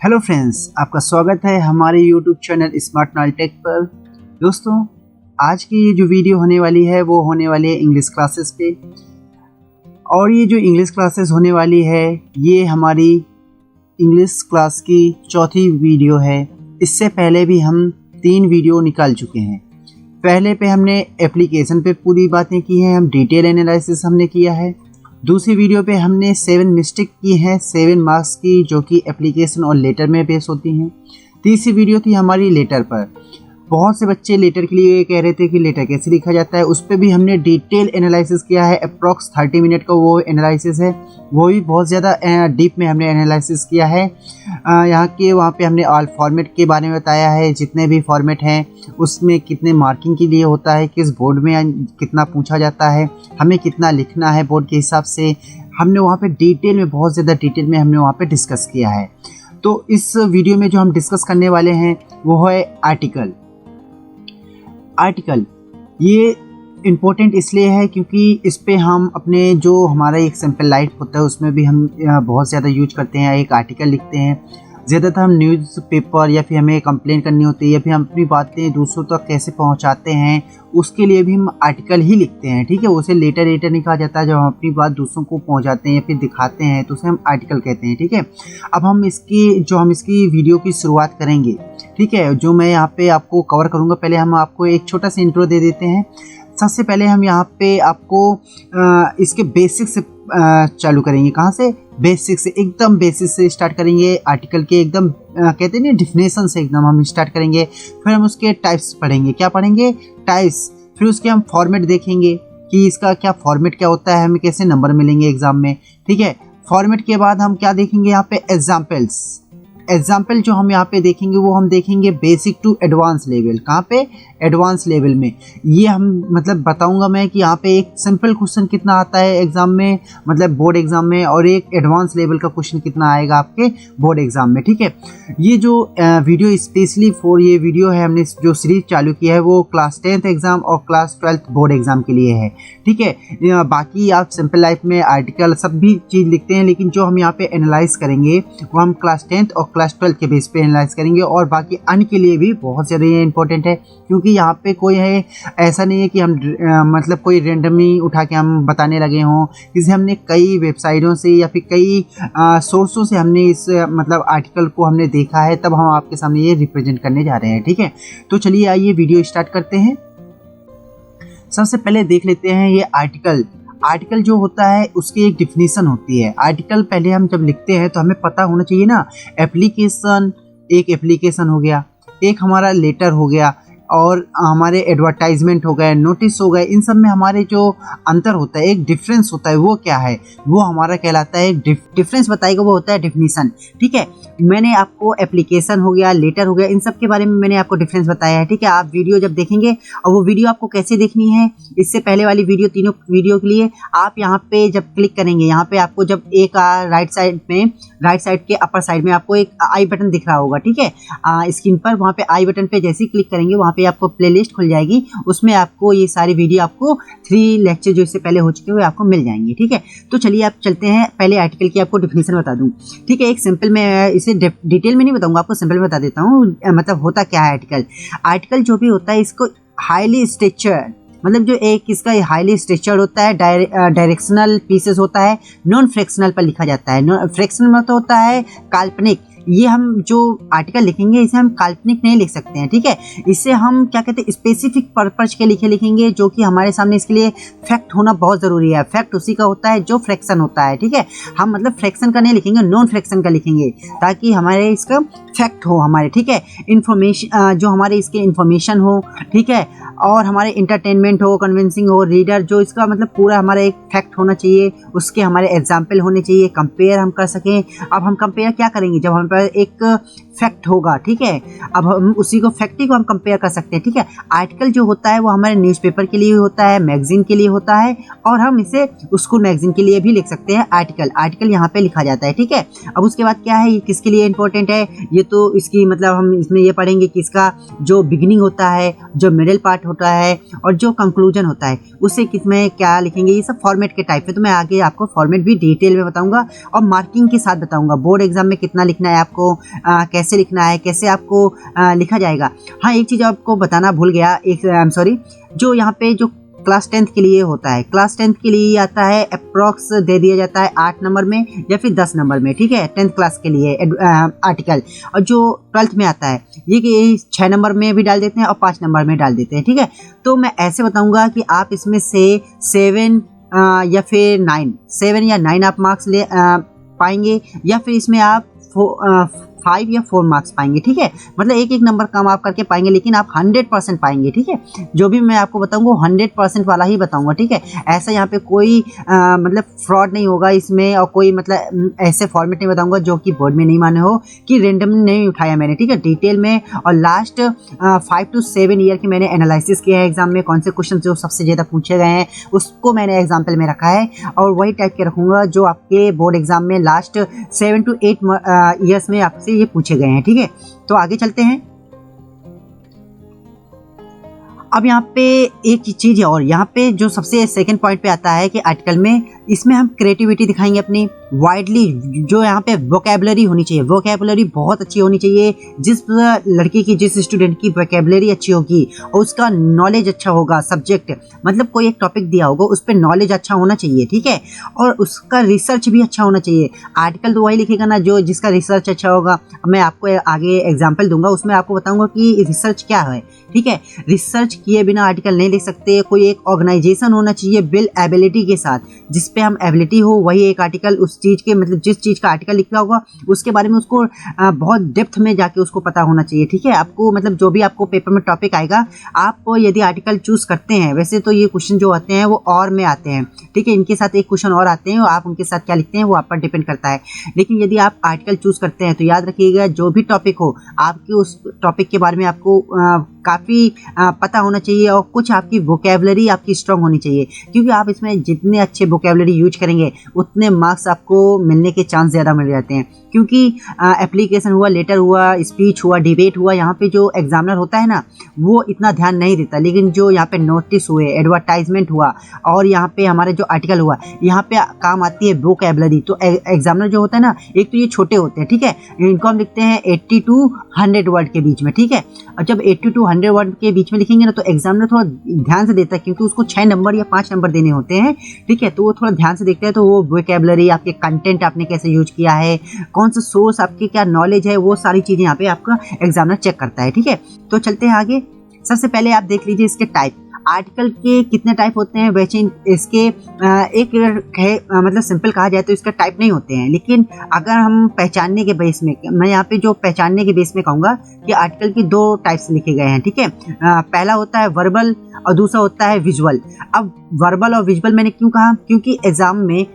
Hello friends, आपका स्वागत है हमारे YouTube channel smart knowledge tech पर। दोस्तों, आज की ये जो वीडियो होने वाली है वो होने वाली है इंग्लिश क्लासेस पे। और ये जो इंग्लिश क्लासेस होने वाली है ये हमारी इंग्लिश क्लास की चौथी वीडियो है। इससे पहले भी हम 3 वीडियो निकाल चुके हैं। पहले पे हमने एप्लीकेशन पे पूरी बातें की हैं, हम डिटेल एनालिसिस हमने किया है। दूसरी वीडियो पे हमने 7 मिस्टेक की हैं 7 मार्क्स की, जो कि एप्लीकेशन और लेटर में बेस होती हैं। तीसरी वीडियो थी हमारी लेटर पर। बहुत से बच्चे लेटर के लिए कह रहे थे कि लेटर कैसे लिखा जाता है, उस पर भी हमने डिटेल एनालिसिस किया है। अप्रॉक्स 30 मिनट का वो एनालिसिस है, वो भी बहुत ज़्यादा डीप में हमने एनालिसिस किया है। यहाँ के वहाँ पे हमने ऑल फॉर्मेट के बारे में बताया है, जितने भी फॉर्मेट हैं उसमें कितने मार्किंग के लिए होता है, किस बोर्ड में कितना पूछा जाता है, हमें कितना लिखना है बोर्ड के हिसाब से। हमने वहाँ पे डिटेल में, बहुत ज़्यादा डिटेल में हमने वहाँ पे डिस्कस किया है। तो इस वीडियो में जो हम डिस्कस करने वाले हैं वो है आर्टिकल। ये इम्पोर्टेंट इसलिए है क्योंकि इस पे हम अपने जो हमारा एक सिंपल लाइफ होता है उसमें भी हम बहुत ज़्यादा यूज करते हैं। एक आर्टिकल लिखते हैं, ज़्यादातर हम न्यूज़पेपर या फिर हमें कंप्लेन करनी होती है या फिर हम अपनी बातें दूसरों तक कैसे पहुंचाते हैं उसके लिए भी हम आर्टिकल ही लिखते हैं। ठीक है, उसे लेटर नहीं कहा जाता। जब हम अपनी बात दूसरों को पहुंचाते हैं या फिर दिखाते हैं तो उसे हम आर्टिकल कहते हैं। ठीक है, अब हम इसकी वीडियो की शुरुआत करेंगे। ठीक है, जो मैं यहाँ पे आपको कवर करूँगा, पहले हम आपको एक छोटा सा इंट्रो दे देते हैं। सबसे पहले हम यहाँ पे आपको इसके बेसिक से चालू करेंगे। कहाँ से? बेसिक से, एकदम बेसिक से स्टार्ट करेंगे। आर्टिकल के एकदम कहते हैं ना डिफिनेशन से एकदम हम स्टार्ट करेंगे। फिर हम उसके टाइप्स पढ़ेंगे। क्या पढ़ेंगे? टाइप्स। फिर उसके हम फॉर्मेट देखेंगे कि इसका क्या फॉर्मेट क्या होता है, हमें कैसे नंबर मिलेंगे एग्जाम में। ठीक है, फॉर्मेट के बाद हम क्या देखेंगे यहाँ पे? एग्जाम्पल जो हम यहाँ पे देखेंगे वो हम देखेंगे बेसिक टू एडवांस लेवल। कहाँ पे? एडवांस लेवल में। ये हम मतलब बताऊंगा मैं कि यहाँ पे एक सिंपल क्वेश्चन कितना आता है एग्जाम में, मतलब बोर्ड एग्जाम में, और एक एडवांस लेवल का क्वेश्चन कितना आएगा आपके बोर्ड एग्जाम में। ठीक है, ये जो वीडियो स्पेशली फॉर ये वीडियो है, हमने जो सीरीज चालू किया है वो क्लास 10th एग्जाम और क्लास 12th बोर्ड एग्जाम के लिए है। ठीक है, बाकी आप सिंपल लाइफ में आर्टिकल सब भी चीज़ लिखते हैं, लेकिन जो हम यहाँ पे एनालाइज करेंगे वो हम क्लास 10th और क्लास 12th के बेस पे एनालाइज करेंगे। और बाकी अन्य के लिए भी बहुत ज़्यादा ये इंपॉर्टेंट है, क्योंकि यहाँ पे कोई है ऐसा नहीं है कि हम मतलब कोई रेंडमली उठा के हम बताने लगे हों। इसे हमने कई वेबसाइटों से या फिर कई सोर्सों से हमने इस मतलब आर्टिकल को हमने देखा है, तब हम आपके सामने ये रिप्रेजेंट करने जा रहे हैं। ठीक है, तो चलिए आइए वीडियो स्टार्ट करते हैं। सबसे पहले देख लेते हैं ये आर्टिकल जो होता है उसकी एक डिफिनीशन होती है। आर्टिकल पहले हम जब लिखते हैं तो हमें पता होना चाहिए ना, एक एप्लीकेशन हो गया, एक हमारा लेटर हो गया, और हमारे एडवर्टाइजमेंट हो गए, नोटिस हो गए। इन सब में हमारे जो अंतर होता है, एक डिफरेंस होता है, वो क्या है? वो हमारा कहलाता है डिफरेंस बताएगा, वो होता है डिफिनीशन। ठीक है, मैंने आपको एप्लीकेशन हो गया, लेटर हो गया, इन सब के बारे में मैंने आपको डिफरेंस बताया है। ठीक है, आप वीडियो जब देखेंगे, और वो वीडियो आपको कैसे देखनी है, इससे पहले वाली वीडियो, तीनों वीडियो के लिए आप यहाँ पे जब क्लिक करेंगे, यहाँ पे आपको जब एक राइट साइड के अपर साइड में आपको एक आई बटन दिख रहा होगा। ठीक है, स्क्रीन पर वहाँ पे आई बटन पे जैसे ही क्लिक करेंगे वहाँ पे आपको प्लेलिस्ट खुल जाएगी। उसमें आपको ये सारी वीडियो, आपको 3 लेक्चर जो इससे पहले हो चुके हुए आपको मिल जाएंगे। ठीक है, तो चलिए आप चलते हैं। पहले आर्टिकल की आपको डिफिनेशन बता दूं। ठीक है, एक सिंपल में, इसे डिटेल में नहीं बताऊंगा, आपको सिंपल में बता देता हूँ मतलब होता क्या है आर्टिकल जो भी होता है इसको हाईली स्ट्रक्चर्ड, मतलब जो एक इसका हाईली स्ट्रक्चर्ड होता है, डायरेक्शनल पीसेस होता है, नॉन फ्रैक्शनल पर लिखा जाता है। फ्रैक्शनल मतलब होता है काल्पनिक। ये हम जो आर्टिकल लिखेंगे इसे हम काल्पनिक नहीं लिख सकते हैं। ठीक है, इसे हम क्या कहते हैं, स्पेसिफिक पर्पज के लिखेंगे, जो कि हमारे सामने इसके लिए फैक्ट होना बहुत ज़रूरी है। फैक्ट उसी का होता है जो फ्रैक्शन होता है। ठीक है, हम मतलब फ्रैक्शन का नहीं लिखेंगे, नॉन फ्रैक्शन का लिखेंगे, ताकि हमारे इसका फैक्ट हो हमारे। ठीक है, इन्फॉर्मेशन जो हमारे इसके इन्फॉर्मेशन हो। ठीक है, और हमारे इंटरटेनमेंट हो, कन्विंसिंग हो, रीडर जो इसका मतलब पूरा हमारा एक फैक्ट होना चाहिए, उसके हमारे एग्जाम्पल होने चाहिए, कंपेयर हम कर सकें। अब हम कंपेयर क्या करेंगे? जब हमारे पास एक फैक्ट होगा। ठीक है, अब हम उसी को फैक्ट को हम कंपेयर कर सकते हैं। ठीक है, आर्टिकल जो होता है वो हमारे न्यूज़पेपर के लिए होता है, मैगजीन के लिए होता है, और हम इसे स्कूल मैगजीन के लिए भी लिख सकते हैं। आर्टिकल यहाँ पे लिखा जाता है। ठीक है, अब उसके बाद क्या है, ये किसके लिए इंपॉर्टेंट है? ये तो इसकी मतलब हम इसमें ये पढ़ेंगे कि इसका जो बिगिनिंग होता है, जो मिडिल पार्ट होता है, और जो कंक्लूजन होता है, उससे किसमें क्या लिखेंगे, ये सब फॉर्मेट के टाइप है। तो मैं आगे आपको फॉर्मेट भी डिटेल में बताऊंगा और मार्किंग के साथ बताऊंगा। बोर्ड एग्जाम में कितना लिखना है आपको कैसे लिखना है, कैसे आपको लिखा जाएगा। हाँ, एक चीज़ आपको बताना भूल गया, आई एम सॉरी, जो यहाँ पे जो क्लास 10th के लिए होता है, क्लास 10th के लिए आता है अप्रॉक्स दे दिया जाता है 8 नंबर में या फिर 10 नंबर में, ठीक है, 10th क्लास के लिए आर्टिकल। और जो 12th में आता है ये कि 6 नंबर में भी डाल देते हैं और 5 नंबर में डाल देते हैं, ठीक है। तो मैं ऐसे बताऊंगा कि आप इसमें से 7 या फिर 9, 7 या 9 आप मार्क्स ले पाएंगे, या फिर इसमें आप 5 या 4 मार्क्स पाएंगे, ठीक है। मतलब एक एक नंबर कम आप करके पाएंगे, लेकिन आप 100% पाएंगे, ठीक है। जो भी मैं आपको बताऊंगा 100% वाला ही बताऊंगा, ठीक है। ऐसा यहाँ पे कोई मतलब फ्रॉड नहीं होगा इसमें, और कोई मतलब ऐसे फॉर्मेट नहीं बताऊंगा जो कि बोर्ड में नहीं माने हो, कि रेंडम नहीं उठाया मैंने, ठीक है, डिटेल में। और लास्ट 5 to 7 ईयर की मैंने एनालिसिस किया है एग्जाम में, कौन से क्वेश्चन जो सबसे ज़्यादा पूछे गए हैं उसको मैंने एग्जाम्पल में रखा है, और वही टाइप के रखूँगा जो आपके बोर्ड एग्जाम में लास्ट 7 to 8 ईयर्स में आपसे ये पूछे गए हैं, ठीक है। तो आगे चलते हैं। अब यहाँ पे एक चीज़ है, और यहाँ पे जो सबसे सेकंड पॉइंट पे आता है कि आर्टिकल में इसमें हम क्रिएटिविटी दिखाएंगे अपनी वाइडली, जो यहाँ पे वोकैबुलरी होनी चाहिए, वोकैबुलरी बहुत अच्छी होनी चाहिए। जिस लड़की की, जिस स्टूडेंट की वोकैबुलरी अच्छी होगी और उसका नॉलेज अच्छा होगा, सब्जेक्ट मतलब कोई एक टॉपिक दिया होगा उस पर नॉलेज अच्छा होना चाहिए, ठीक है, और उसका रिसर्च भी अच्छा होना चाहिए। आर्टिकल तो वही लिखेगा ना जो जिसका रिसर्च अच्छा होगा। मैं आपको आगे एग्जाम्पल दूंगा, उसमें आपको बताऊंगा कि रिसर्च क्या है, ठीक है। रिसर्च किए बिना आर्टिकल नहीं लिख सकते। कोई एक ऑर्गेनाइजेशन होना चाहिए बिल एबिलिटी के साथ, जिस पे हम एबिलिटी हो वही एक आर्टिकल, उस चीज़ के मतलब जिस चीज़ का आर्टिकल लिखा होगा उसके बारे में उसको बहुत डेप्थ में जाके उसको पता होना चाहिए, ठीक है। आपको मतलब जो भी आपको पेपर में टॉपिक आएगा, आप यदि आर्टिकल चूज़ करते हैं, वैसे तो ये क्वेश्चन जो आते हैं वो और में आते हैं, ठीक है, इनके साथ एक क्वेश्चन और आते हैं, आप उनके साथ क्या लिखते हैं वो आप पर डिपेंड करता है। लेकिन यदि आप आर्टिकल चूज़ करते हैं तो याद रखिएगा जो भी टॉपिक हो, आपके उस टॉपिक के बारे में आपको काफ़ी पता होना चाहिए, और कुछ आपकी वोकैबुलरी आपकी स्ट्रांग होनी चाहिए, क्योंकि आप इसमें जितने अच्छे वोकैबुलरी यूज करेंगे उतने मार्क्स आपको मिलने के चांस ज़्यादा मिल जाते हैं। क्योंकि एप्लीकेशन हुआ, लेटर हुआ, स्पीच हुआ, डिबेट हुआ, यहाँ पे जो एग्जामिनर होता है ना वो इतना ध्यान नहीं देता, लेकिन जो यहाँ पे नोटिस हुए, एडवर्टाइजमेंट हुआ, और यहाँ पे हमारे जो आर्टिकल हुआ, यहाँ पे काम आती है वोकैबुलरी। तो एग्जामिनर जो होता है ना, एक तो ये छोटे होते हैं, ठीक है, इनको हम लिखते हैं 80 to 100 वर्ड के बीच में, ठीक है। और जब 80 to 100 वर्ड के बीच में लिखेंगे ना तो एग्जामिनर थोड़ा ध्यान से देता है, क्योंकि उसको 6 नंबर या 5 नंबर देने होते हैं, ठीक है। तो वो थोड़ा ध्यान से देखते हैं, तो वो वोकैबुलरी, आपके कंटेंट आपने कैसे यूज किया है, कौन सा सोर्स, आपकी क्या नॉलेज है, वो सारी चीज़ें यहाँ पे आपका एग्जामिनर चेक करता है, ठीक है। तो चलते हैं आगे। सबसे पहले आप देख लीजिए इसके टाइप, आर्टिकल के कितने टाइप होते हैं। वैसे इसके एक मतलब सिंपल कहा जाए तो इसका टाइप नहीं होते हैं, लेकिन अगर हम पहचानने के बेस में, मैं यहाँ पे जो पहचानने के बेस में कहूँगा कि आर्टिकल की 2 टाइप्स लिखे गए हैं, ठीक है। पहला होता है वर्बल और दूसरा होता है विजुअल। अब वर्बल और विजुअल मैंने क्यों कहा, क्योंकि एग्जाम में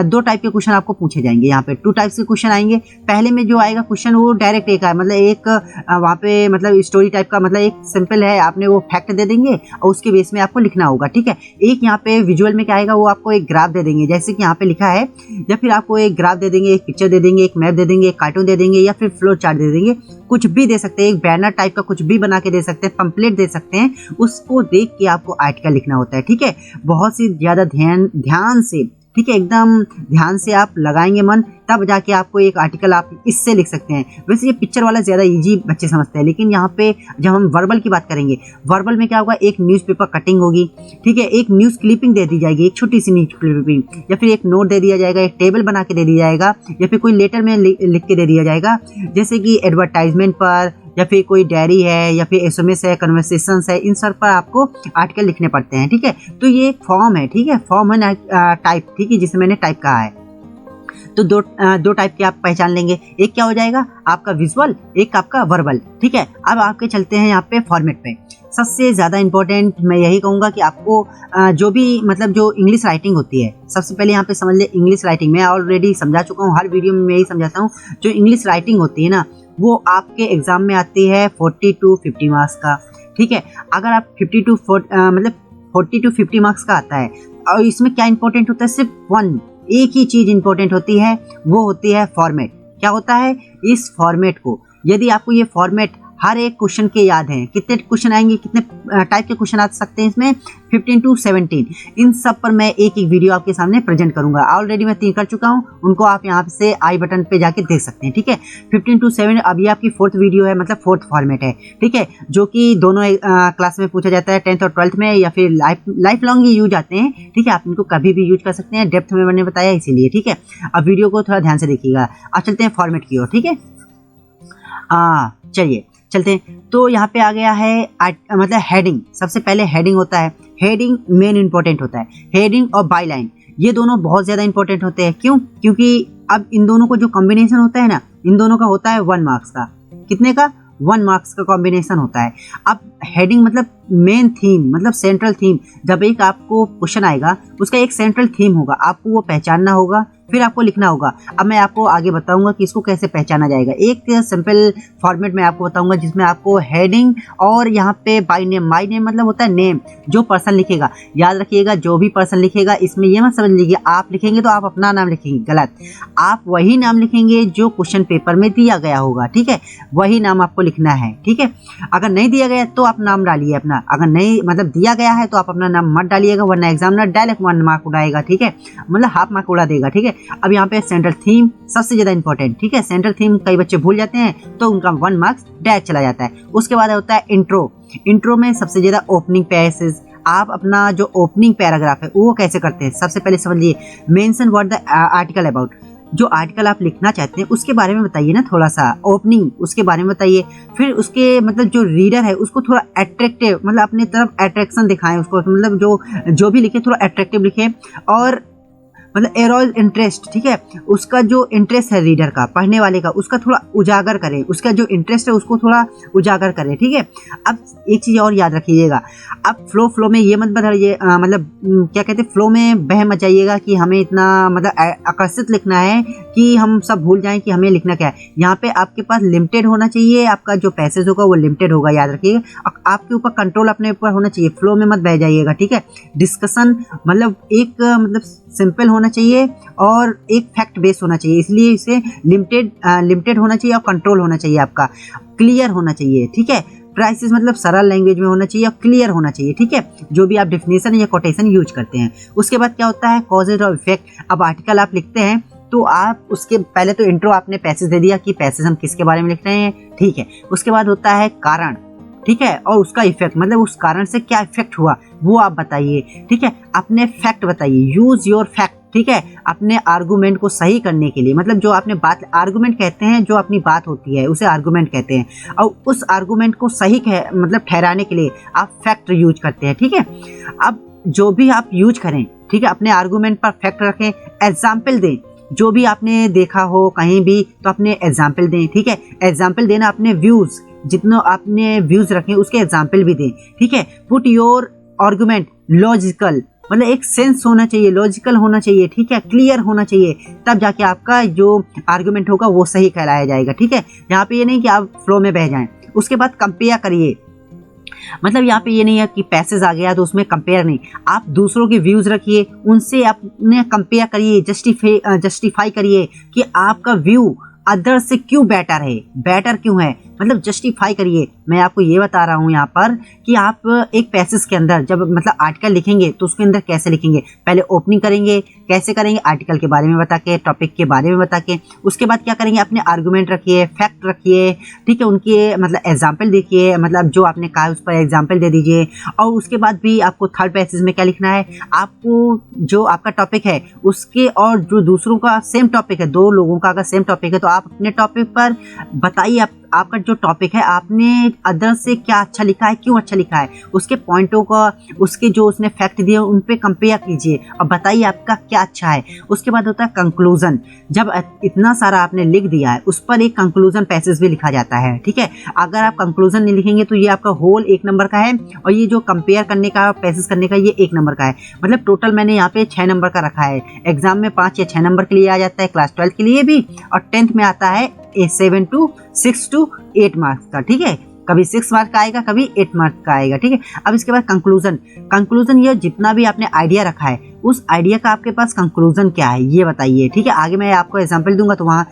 2 टाइप के क्वेश्चन आपको पूछे जाएंगे। यहाँ पे 2 टाइप्स के क्वेश्चन आएंगे। पहले में जो आएगा क्वेश्चन वो डायरेक्ट एक है, मतलब एक वहाँ पे मतलब स्टोरी टाइप का, मतलब एक सिंपल है, आपने वो फैक्ट दे देंगे और उसके बेस में आपको लिखना होगा, ठीक है। एक यहाँ पे विजुअल में क्या आएगा, वो आपको एक ग्राफ दे देंगे, जैसे कि यहाँ पे लिखा है, या फिर आपको एक ग्राफ दे देंगे, एक पिक्चर दे देंगे, एक मैप दे देंगे, एक कार्टून दे देंगे, या फिर फ्लो चार्ट दे देंगे, कुछ भी दे सकते हैं, एक बैनर टाइप का कुछ भी बना के दे सकते हैं, पंपलेट दे सकते हैं। उसको देख के आपको आर्टिकल लिखना होता है, ठीक है। बहुत सी ज़्यादा ध्यान से, ठीक है, एकदम ध्यान से आप लगाएंगे मन, तब जाके आपको एक आर्टिकल आप इससे लिख सकते हैं। वैसे ये पिक्चर वाला ज़्यादा इजी बच्चे समझते हैं, लेकिन यहाँ पे जब हम वर्बल की बात करेंगे, वर्बल में क्या होगा, एक न्यूज़पेपर कटिंग होगी, ठीक है, एक न्यूज़ क्लिपिंग दे दी जाएगी, एक छोटी सी न्यूज़ क्लिपिंग, या फिर एक नोट दे दिया जाएगा, एक टेबल बना के दे दिया जाएगा, या फिर कोई लेटर में लिख के दे दिया जाएगा, जैसे कि एडवर्टाइजमेंट पर, या फिर कोई डायरी है, या फिर SMS है, कन्वर्सेशंस है, इन सब पर आपको आर्टिकल लिखने पड़ते हैं, ठीक है। तो ये एक फॉर्म है, ठीक है, फॉर्म है टाइप, ठीक है, जिसे मैंने टाइप कहा है। तो दो टाइप के आप पहचान लेंगे, एक क्या हो जाएगा आपका विजुअल, एक आपका वर्बल, ठीक है। अब आपके चलते हैं यहाँ पे फॉर्मेट पे। सबसे ज़्यादा इंपॉर्टेंट मैं यही कहूँगा कि आपको जो भी मतलब जो इंग्लिश राइटिंग होती है, सबसे पहले यहाँ पे समझ ले इंग्लिश राइटिंग। मैं ऑलरेडी समझा चुका हूँ, हर वीडियो में मैं यही समझाता हूँ। जो इंग्लिश राइटिंग होती है ना, वो आपके एग्जाम में आती है 40 to 50 मार्क्स का, ठीक है। अगर आप 40 to 50 मार्क्स का आता है, और इसमें क्या इंपॉर्टेंट होता है, सिर्फ एक ही चीज़ इंपॉर्टेंट होती है, वो होती है फॉर्मेट। क्या होता है, इस फॉर्मेट को यदि आपको ये फॉर्मेट हर एक क्वेश्चन के याद हैं। कितने क्वेश्चन आएंगे, कितने टाइप के क्वेश्चन आ सकते हैं इसमें, 15 to 17। इन सब पर मैं एक एक वीडियो आपके सामने प्रेजेंट करूंगा। ऑलरेडी मैं 3 कर चुका हूं, उनको आप यहाँ से आई बटन पे जाके देख सकते हैं, ठीक है। 15 to 7 अभी आपकी 4th वीडियो है, मतलब 4th फॉर्मेट है, ठीक है, जो कि दोनों क्लास में पूछा जाता है, 10th और 12th में, या फिर लाइफ लॉन्ग ये यूज आते हैं, ठीक है। आप इनको कभी भी यूज कर सकते हैं, डेप्थ में मैंने बताया इसीलिए, ठीक है। अब वीडियो को थोड़ा ध्यान से देखिएगा। अब चलते हैं फॉर्मेट की ओर, ठीक है। चलिए चलते हैं। तो यहाँ पे आ गया है मतलब हेडिंग। सबसे पहले हेडिंग होता है, हेडिंग मेन इंपॉर्टेंट होता है। हेडिंग और बाईलाइन ये दोनों बहुत ज़्यादा इंपॉर्टेंट होते हैं। क्यों? क्योंकि अब इन दोनों को जो कॉम्बिनेशन होता है ना, इन दोनों का होता है 1 मार्क्स का। कितने का? 1 मार्क्स का कॉम्बिनेशन होता है। अब हेडिंग मतलब मेन थीम, मतलब सेंट्रल थीम। जब एक आपको क्वेश्चन आएगा, उसका एक सेंट्रल थीम होगा, आपको वो पहचानना होगा, फिर आपको लिखना होगा। अब मैं आपको आगे बताऊंगा कि इसको कैसे पहचाना जाएगा। एक सिंपल फॉर्मेट में आपको बताऊंगा जिसमें आपको हेडिंग और यहाँ पे बाय नेम, बाय नेम मतलब होता है नेम, जो पर्सन लिखेगा। याद रखिएगा, जो भी पर्सन लिखेगा, इसमें ये मत समझ लीजिए आप लिखेंगे तो आप अपना नाम लिखेंगे, गलत। आप वही नाम लिखेंगे जो क्वेश्चन पेपर में दिया गया होगा, ठीक है, वही नाम आपको लिखना है, ठीक है। अगर नहीं दिया गया तो आप नाम डालिए अपना, अगर नहीं मतलब दिया गया है तो आप अपना नाम मत डालिएगा, वरना एग्जामिनर डायरेक्ट 1 मार्क उड़ाएगा, ठीक है, मतलब हाफ मार्क उड़ा देगा, ठीक है। अब यहाँ पे सेंट्रल थीम सबसे ज्यादा इंपॉर्टेंट, ठीक है। सेंट्रल थीम कई बच्चे भूल जाते हैं तो उनका 1 मार्क्स डायरेक्ट चला जाता है। उसके बाद होता है इंट्रो। इंट्रो में सबसे ज्यादा ओपनिंग पैसेज। आप अपना जो ओपनिंग पैराग्राफ है वो कैसे करते हैं, सबसे पहले समझिए। Mention what the article about, जो आर्टिकल आप लिखना चाहते हैं उसके बारे में बताइए ना, थोड़ा सा ओपनिंग उसके बारे में बताइए। फिर उसके मतलब जो रीडर है उसको थोड़ा अट्रैक्टिव, मतलब अपने तरफ अट्रैक्शन दिखाएं उसको, मतलब जो भी लिखे थोड़ा अट्रैक्टिव लिखे, और मतलब एरोज इंटरेस्ट, ठीक है, उसका जो इंटरेस्ट है रीडर का, पढ़ने वाले का, उसका थोड़ा उजागर करें, उसका जो इंटरेस्ट है उसको थोड़ा उजागर करें, ठीक है। अब एक चीज़ और याद रखिएगा, अब फ्लो में ये मत बताइए, मतलब क्या कहते हैं, फ्लो में बह मत जाइएगा कि हमें इतना मतलब आकर्षित लिखना है कि हम सब भूल जाएं कि हमें लिखना क्या है। यहाँ पे आपके पास लिमिटेड होना चाहिए, आपका जो पैसेज होगा वो लिमिटेड होगा, याद रखिएगा। आपके ऊपर कंट्रोल अपने ऊपर होना चाहिए, फ्लो में मत बह जाइएगा, ठीक है। डिस्कशन मतलब एक मतलब सिंपल होना चाहिए और एक फैक्ट बेस होना चाहिए, इसलिए इसे लिमिटेड होना चाहिए और कंट्रोल होना चाहिए, आपका क्लियर होना चाहिए, ठीक है। प्राइसिस मतलब सरल लैंग्वेज में होना चाहिए और क्लियर होना चाहिए, ठीक है, जो भी आप डेफिनेशन या कोटेशन यूज करते हैं। उसके बाद क्या होता है, कॉजेज और इफेक्ट। अब आर्टिकल आप लिखते हैं तो आप उसके पहले तो इंट्रो आपने पैसेज दे दिया कि पैसेज हम किसके बारे में लिख रहे हैं, ठीक है। उसके बाद होता है कारण, ठीक है, और उसका इफेक्ट, मतलब उस कारण से क्या इफेक्ट हुआ वो आप बताइए, ठीक है। अपने फैक्ट बताइए, यूज योर फैक्ट, ठीक है, अपने आर्गुमेंट को सही करने के लिए, मतलब जो आपने बात, आर्गुमेंट कहते हैं जो अपनी बात होती है उसे आर्गुमेंट कहते हैं, और उस आर्गुमेंट को सही मतलब ठहराने के लिए आप फैक्ट यूज करते हैं, ठीक है। अब जो भी आप यूज करें, ठीक है, अपने आर्गुमेंट पर फैक्ट रखें, एग्जाम्पल दें, जो भी आपने देखा हो कहीं भी तो अपने एग्जाम्पल दें, ठीक है। एग्जाम्पल देना, अपने व्यूज, जितना आपने व्यूज रखे उसके एग्जाम्पल भी दें, ठीक है। पुट योर आर्गुमेंट लॉजिकल, मतलब एक सेंस होना चाहिए, लॉजिकल होना चाहिए, ठीक है, क्लियर होना चाहिए, तब जाके आपका जो आर्गुमेंट होगा वो सही कहलाया जाएगा, ठीक है। यहाँ पे ये नहीं कि आप फ्लो में बह जाएं। उसके बाद कंपेयर करिए, मतलब यहाँ पे ये नहीं है कि पैसेज आ गया तो उसमें कंपेयर नहीं, आप दूसरों के व्यूज रखिए, उनसे अपने कंपेयर करिए, जस्टिफाई करिए कि आपका व्यू अदर से क्यों बेटर है, बेटर क्यों है, मतलब जस्टिफाई करिए। मैं आपको ये बता रहा हूँ यहाँ पर कि आप एक पैसेज के अंदर जब मतलब आर्टिकल लिखेंगे तो उसके अंदर कैसे लिखेंगे, पहले ओपनिंग करेंगे, कैसे करेंगे, आर्टिकल के बारे में बता के, टॉपिक के बारे में बता के, उसके बाद क्या करेंगे, अपने आर्गुमेंट रखिए, फैक्ट रखिए, ठीक है, उनके मतलब एग्जाम्पल देखिए, मतलब जो आपने कहा उस पर एग्जाम्पल दे दीजिए। और उसके बाद भी आपको थर्ड पैसेज में क्या लिखना है, आपको जो आपका टॉपिक है उसके और जो दूसरों का सेम टॉपिक है, 2 लोगों का अगर सेम टॉपिक है तो आप अपने टॉपिक पर बताइए, आपका जो टॉपिक है आपने अदर से क्या अच्छा लिखा है, क्यों अच्छा लिखा है, उसके पॉइंटों का, उसके जो उसने फैक्ट दिए उन पे कंपेयर कीजिए और बताइए आपका क्या अच्छा है। उसके बाद होता है कंक्लूजन। जब इतना सारा आपने लिख दिया है उस पर एक कंक्लूजन पैसेज भी लिखा जाता है, ठीक है। अगर आप कंक्लूजन नहीं लिखेंगे तो ये आपका होल 1 नंबर का है, और ये जो कंपेयर करने का, पैसेज करने का, ये 1 नंबर का है। मतलब टोटल मैंने यहाँ पे 6 नंबर का रखा है। एग्जाम में 5 या 6 नंबर के लिए आ जाता है, क्लास 12 के लिए भी, और 10th में आता है 7 to 6 to 8 मार्क्स का, ठीक है। कभी 6 मार्क का आएगा, कभी 8 मार्क का आएगा, ठीक है। अब इसके बाद कंक्लूजन। कंक्लूजन ये जितना भी आपने आइडिया रखा है उस आइडिया का आपके पास कंक्लूजन क्या है ये बताइए, ठीक है। आगे मैं आपको एग्जांपल दूंगा, तो वहाँ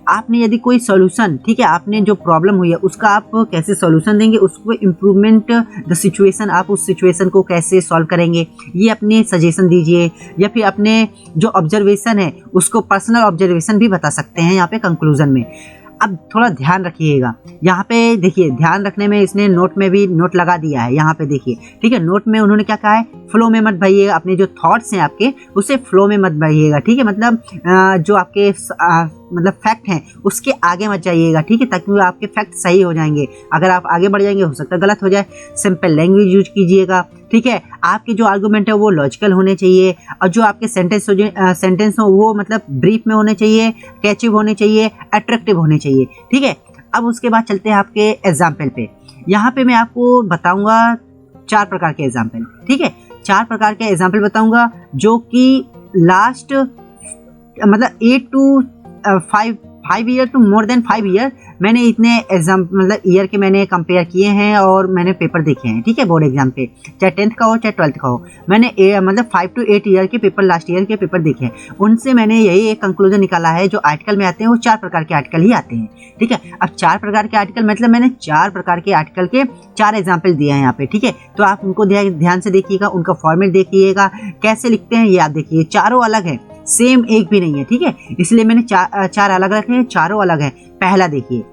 आपने यदि कोई सॉल्यूशन, ठीक है, आपने जो प्रॉब्लम हुई है उसका आप कैसे सॉल्यूशन देंगे, उसको इम्प्रूवमेंट द सिचुएशन, आप उस सिचुएशन को कैसे सॉल्व करेंगे, ये अपने सजेशन दीजिए, या फिर अपने जो ऑब्जर्वेशन है उसको पर्सनल ऑब्जर्वेशन भी बता सकते हैं यहाँ पे कंक्लूजन में। अब थोड़ा ध्यान रखिएगा, यहाँ पे देखिए ध्यान रखने में इसने नोट में भी नोट लगा दिया है, यहाँ पे देखिए, ठीक है। नोट में उन्होंने क्या कहा है, फ्लो में मत बहिएगा, अपने जो थॉट्स हैं आपके उससे फ्लो में मत बहिएगा, ठीक है। मतलब जो आपके मतलब फैक्ट हैं उसके आगे मत जाइएगा, ठीक है, ताकि वो आपके फैक्ट सही हो जाएंगे। अगर आप आगे बढ़ जाएंगे हो सकता है गलत हो जाए। सिंपल लैंग्वेज यूज कीजिएगा, ठीक है। आपके जो आर्गूमेंट है वो लॉजिकल होने चाहिए, और जो आपके सेंटेंस हो वो मतलब ब्रीफ में होने चाहिए, कैचिव होने चाहिए, अट्रैक्टिव होने चाहिए, ठीक है। अब उसके बाद चलते हैं आपके एग्जाम्पल पे। यहाँ पे मैं आपको बताऊंगा 4 प्रकार के एग्जाम्पल, ठीक है। 4 प्रकार के एग्जाम्पल बताऊंगा जो कि लास्ट मतलब 8 to 5 year to more than 5 year मैंने इतने एग्जाम मतलब ईयर के मैंने कंपेयर किए हैं और मैंने पेपर देखे हैं, ठीक है, बोर्ड एग्जाम पे, चाहे 10th का हो चाहे 12th का हो। मैंने मतलब 5 to 8 ईयर के पेपर, लास्ट ईयर के पेपर देखे हैं। उनसे मैंने यही एक कंक्लूजन निकाला है, जो आर्टिकल में आते हैं वो 4 प्रकार के आर्टिकल ही आते हैं, ठीक है। अब 4 प्रकार के आर्टिकल मतलब मैंने 4 प्रकार के आर्टिकल के 4 एग्जाम्पल दिए हैं यहाँ पे, ठीक है। तो आप उनको ध्यान से देखिएगा, उनका फॉर्मेट देखिएगा, कैसे लिखते हैं ये आप देखिए। चारों अलग है, सेम एक भी नहीं है, ठीक है, इसलिए मैंने 4 अलग रखे हैं, चारों अलग है। पहला देखिए,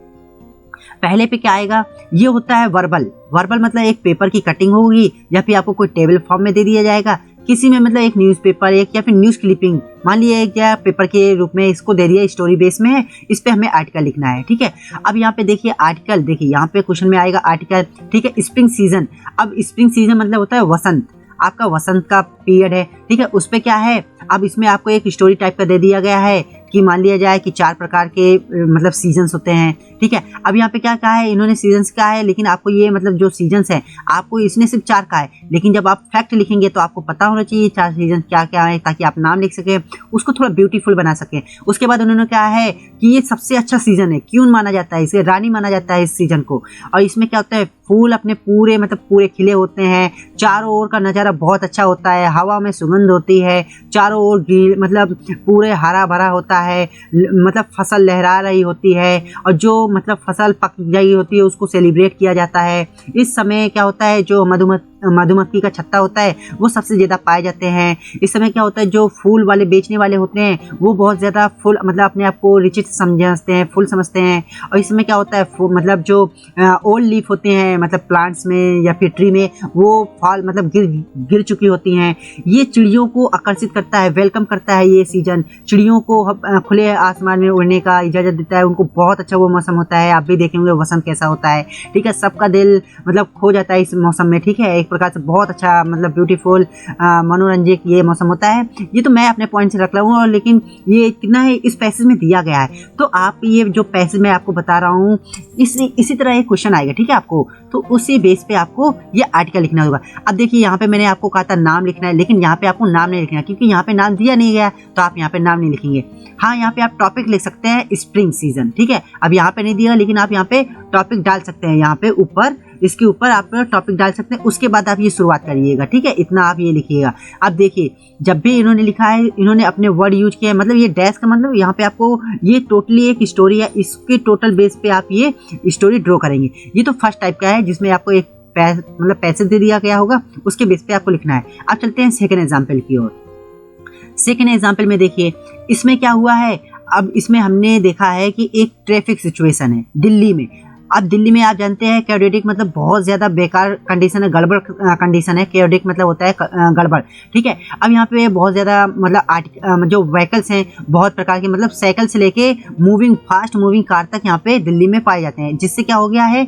पहले पे क्या आएगा, ये होता है वर्बल। वर्बल मतलब एक पेपर की कटिंग होगी, या फिर आपको कोई टेबल फॉर्म में दे दिया जाएगा किसी में, मतलब एक न्यूज़पेपर, एक या फिर न्यूज़ क्लिपिंग मान लिया, एक या पेपर के रूप में इसको दे दिया, स्टोरी बेस में है, इस पे हमें आर्टिकल लिखना है, ठीक है। अब यहाँ पे देखिए आर्टिकल, देखिए यहाँ पे क्वेश्चन में आएगा आर्टिकल, ठीक है। स्प्रिंग सीजन, अब स्प्रिंग सीजन मतलब होता है वसंत, आपका वसंत का पीरियड है, ठीक है। उस पे क्या है, अब इसमें आपको एक स्टोरी टाइप का दे दिया गया है कि मान लिया जाए कि 4 प्रकार के मतलब सीजन्स होते हैं, ठीक है। अब यहाँ पे क्या कहा है इन्होंने, सीजन्स का है, लेकिन आपको ये मतलब जो सीजन्स है आपको इसने सिर्फ 4 का है, लेकिन जब आप फैक्ट लिखेंगे तो आपको पता होना चाहिए 4 सीजन क्या क्या है, ताकि आप नाम लिख सकें, उसको थोड़ा ब्यूटीफुल बना सकें। उसके बाद उन्होंने कहा है कि ये सबसे अच्छा सीजन है, क्यों माना जाता है, इसे रानी माना जाता है इस सीजन को। और इसमें क्या होता है, फूल अपने पूरे मतलब पूरे खिले होते हैं, चारों ओर का नज़ारा बहुत अच्छा होता है, हवा में सुगंध होती है, चारों ओर मतलब पूरे हरा भरा होता है, मतलब फसल लहरा रही होती है, और जो मतलब फसल पक गई होती है उसको सेलिब्रेट किया जाता है। इस समय क्या होता है, जो मधुमक्खी का छत्ता होता है वो सबसे ज़्यादा पाए जाते हैं। इस समय क्या होता है, जो फूल वाले बेचने वाले होते हैं वो बहुत ज़्यादा फूल मतलब अपने आप को रिच समझते हैं, फूल समझते हैं। और इस समय क्या होता है, मतलब जो ओल्ड लीफ होते हैं मतलब प्लांट्स में या फिर ट्री में, वो फॉल मतलब गिर चुकी होती हैं। ये चिड़ियों को आकर्षित करता है, वेलकम करता है ये सीजन, चिड़ियों को खुले आसमान में उड़ने का इजाज़त देता है, उनको बहुत अच्छा वो मौसम होता है। आप भी देखेंगे वसंत कैसा होता है, ठीक है, सबका दिल मतलब खो जाता है इस मौसम में, ठीक है। एक प्रकार से बहुत अच्छा मतलब ब्यूटीफुल मनोरंजक ये मौसम होता है। ये तो मैं अपने पॉइंट से रख रहा हूँ, लेकिन ये कितना है इस पैसेज में दिया गया है, तो आप ये जो पैसेज मैं आपको बता रहा हूँ इसी तरह एक क्वेश्चन आएगा, ठीक है। आपको तो उसी बेस पे आपको ये आर्टिकल लिखना होगा। अब देखिए यहाँ पे मैंने आपको कहा था नाम लिखना है, लेकिन यहाँ पे आपको नाम नहीं लिखना, क्योंकि यहाँ पे नाम दिया नहीं गया, तो आप यहाँ पे नाम नहीं लिखेंगे। हाँ, यहाँ पे आप टॉपिक लिख सकते हैं स्प्रिंग सीजन, ठीक है। अब यहाँ पे नहीं दिया, लेकिन आप यहाँ पे टॉपिक डाल सकते हैं, यहाँ पे ऊपर इसके ऊपर आप टॉपिक डाल सकते हैं। उसके बाद आप ये शुरुआत करिएगा, ठीक है, इतना आप ये लिखिएगा। अब देखिए जब भी इन्होंने लिखा है, इन्होंने अपने वर्ड यूज किया है, मतलब ये डैश का मतलब यहाँ पे आपको ये टोटली एक स्टोरी है, इसके टोटल बेस पे आप ये स्टोरी ड्रॉ करेंगे। ये तो फर्स्ट टाइप का है जिसमें आपको एक मतलब पैसेज दे दिया गया होगा, उसके बेस पे आपको लिखना है। अब चलते हैं सेकेंड एग्जाम्पल की ओर। सेकेंड एग्जाम्पल में देखिए इसमें क्या हुआ है, अब इसमें हमने देखा है कि एक ट्रैफिक सिचुएशन है दिल्ली में। अब दिल्ली में आप जानते हैं कैओटिक मतलब बहुत ज़्यादा बेकार कंडीशन है, गड़बड़ कंडीशन है। कैओटिक मतलब होता है गड़बड़, ठीक है। अब यहाँ पे बहुत ज़्यादा मतलब जो व्हीकल्स हैं बहुत प्रकार के, मतलब साइकिल से लेके फास्ट मूविंग कार तक यहाँ पे दिल्ली में पाए जाते हैं, जिससे क्या हो गया है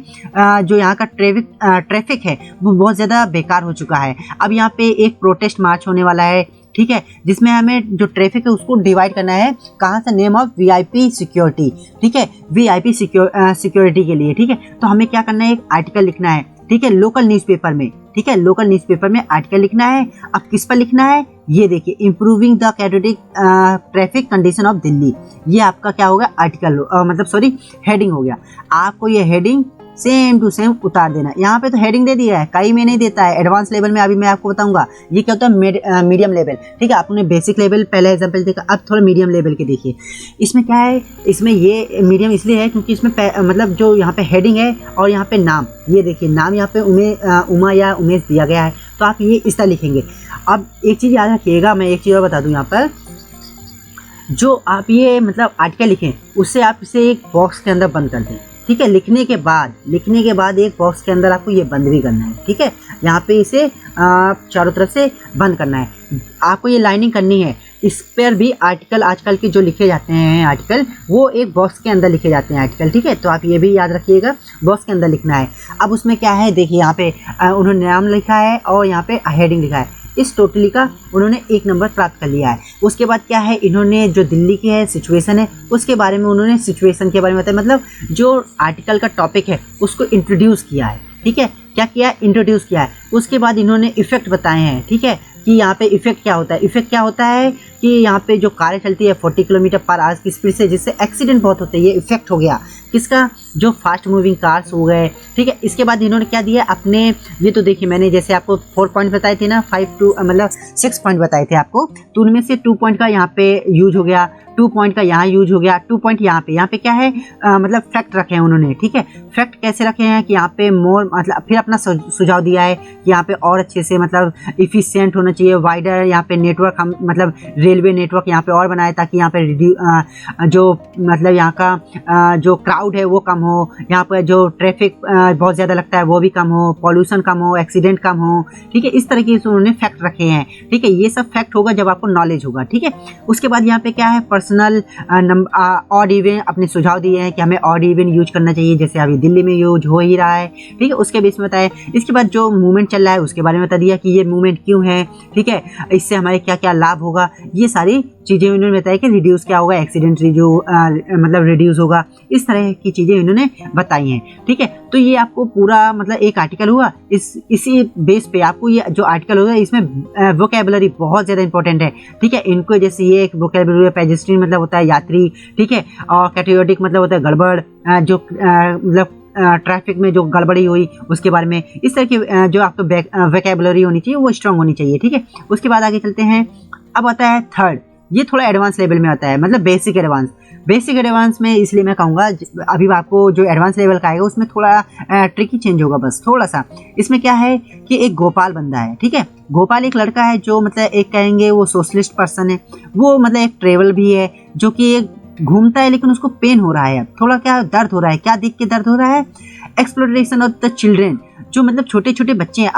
जो यहाँ का ट्रैफिक है वो बहुत ज़्यादा बेकार हो चुका है। अब यहाँ पे एक प्रोटेस्ट मार्च होने वाला है, ठीक है, जिसमें हमें जो ट्रैफिक है उसको डिवाइड करना है, कहाँ से, नेम ऑफ वीआईपी सिक्योरिटी, ठीक है, वीआईपी सिक्योरिटी के लिए, ठीक है। तो हमें क्या करना है, एक आर्टिकल लिखना है, ठीक है, लोकल न्यूज़पेपर में, ठीक है, लोकल न्यूज़पेपर में आर्टिकल लिखना है। अब किस पर लिखना है, ये देखिए, improving the chaotic traffic condition of Delhi, ये आपका क्या होगा आर्टिकल मतलब सॉरी हेडिंग हो गया। आपको ये हेडिंग सेम टू सेम उतार देना। यहाँ पे तो हेडिंग दे दिया है, कई में नहीं देता है। एडवांस लेवल में अभी मैं आपको बताऊंगा ये क्या होता है, मीडियम लेवल, ठीक है। आपने बेसिक लेवल पहले एग्जांपल देखा, अब थोड़ा मीडियम लेवल के देखिए। इसमें क्या है, इसमें ये मीडियम इसलिए है क्योंकि इसमें मतलब जो यहाँ पे हेडिंग है और यहाँ पे नाम, ये देखिए नाम यहाँ पे उमा या उमेश दिया गया है, तो आप ये इस तरह लिखेंगे। अब एक चीज़ याद रखिएगा, मैं एक चीज़ और बता दूँ, यहाँ पर जो आप ये मतलब आर्टिकल लिखें उससे आप इसे एक बॉक्स के अंदर बंद कर दें, ठीक है। लिखने के बाद एक बॉक्स के अंदर आपको ये बंद भी करना है, ठीक है। यहाँ पे इसे चारों तरफ से बंद करना है, आपको ये लाइनिंग करनी है। इस पर भी आर्टिकल आजकल के जो लिखे जाते हैं आर्टिकल, वो एक बॉक्स के अंदर लिखे जाते हैं आर्टिकल, ठीक है। तो आप ये भी याद रखिएगा, बॉक्स के अंदर लिखना है। अब उसमें क्या है, देखिए यहाँ पे उन्होंने नाम लिखा है और यहाँ पे हेडिंग लिखा है। इस टोटली का उन्होंने 1 नंबर प्राप्त कर लिया है। उसके बाद क्या है, इन्होंने जो दिल्ली की है सिचुएशन है उसके बारे में उन्होंने सिचुएशन के बारे में बताया, मतलब जो आर्टिकल का टॉपिक है उसको इंट्रोड्यूस किया है, ठीक है। क्या किया, इंट्रोड्यूस किया है। उसके बाद इन्होंने इफेक्ट बताए हैं, ठीक है, कि यहाँ पे इफेक्ट क्या होता है। इफेक्ट क्या होता है कि यहाँ पे जो कारें चलती है 40 किलोमीटर पर आवर की स्पीड से, जिससे एक्सीडेंट बहुत होते हैं, ये इफेक्ट हो गया किसका, जो फास्ट मूविंग कार्स हो गए, ठीक है। इसके बाद इन्होंने क्या दिया अपने, ये तो देखिए मैंने जैसे आपको 4 पॉइंट बताए थे ना, 6 पॉइंट बताए थे आपको, तो उनमें से 2 पॉइंट का यहाँ पे यूज हो गया, 2 पॉइंट का यहाँ यूज हो गया, 2 पॉइंट यहाँ पे क्या है, मतलब फैक्ट रखे हैं उन्होंने, ठीक है। फैक्ट कैसे रखे हैं कि यहाँ पे मोर, मतलब फिर अपना सुझाव दिया है कि यहाँ पे और अच्छे से मतलब इफिशिएंट होना चाहिए, वाइडर यहाँ पे नेटवर्क, हम मतलब रेलवे नेटवर्क यहाँ पे और बनाए ताकि यहाँ पे जो मतलब यहाँ का जो क्राउड है वो कम हो, यहाँ पर जो ट्रैफिक बहुत ज़्यादा लगता है वो भी कम हो, पॉल्यूशन कम हो, एक्सीडेंट कम हो, ठीक है। इस तरीके से उन्होंने फैक्ट रखे हैं, ठीक है। ये सब फैक्ट होगा जब आपको नॉलेज होगा, ठीक है। उसके बाद यहाँ पे क्या है, पर्सनल ऑड इवन अपने सुझाव दिए हैं कि हमें ऑड इवन यूज करना चाहिए, जैसे अभी दिल्ली में यूज हो ही रहा है, ठीक है। उसके बीच में बताया। इसके बाद जो मूवमेंट चल रहा है उसके बारे में बता दिया कि ये मूवमेंट क्यों है, ठीक है, इससे हमारे क्या क्या लाभ होगा, ये सारी चीज़ें उन्होंने बताया कि रिड्यूस क्या होगा, एक्सीडेंट मतलब रिड्यूस होगा, इस तरह की चीज़ें इन्होंने बताई हैं, ठीक है। तो ये आपको पूरा मतलब एक आर्टिकल हुआ, इसी बेस पे आपको ये जो आर्टिकल होगा इसमें वोकैबुलरी बहुत ज़्यादा इंपॉर्टेंट है, ठीक है। इनको जैसे ये एक वोकैबुलरी, पेडेस्ट्रियन मतलब होता है यात्री, ठीक है, और कैटेगोरिक मतलब होता है गड़बड़, जो मतलब ट्रैफिक में जो गड़बड़ी हुई उसके बारे में, इस तरह की जो आपको वोकैबुलरी होनी चाहिए वो स्ट्रांग होनी चाहिए, ठीक है। उसके बाद आगे चलते हैं। अब आता है थर्ड, ये थोड़ा एडवांस लेवल में आता है, मतलब बेसिक एडवांस में इसलिए मैं कहूँगा, अभी आपको जो एडवांस लेवल का आएगा उसमें थोड़ा ट्रिकी चेंज होगा, बस थोड़ा सा। इसमें क्या है कि एक गोपाल बंदा है, ठीक है। गोपाल एक लड़का है जो मतलब एक कहेंगे वो सोशलिस्ट पर्सन है, वो मतलब एक ट्रेवल भी है, जो कि एक घूमता है, लेकिन उसको पेन हो रहा है, थोड़ा क्या दर्द हो रहा है, क्या देख के दर्द हो रहा है, एक्सप्लोरेशन ऑफ द चिल्ड्रेन, जो मतलब छोटे छोटे बच्चे हैं।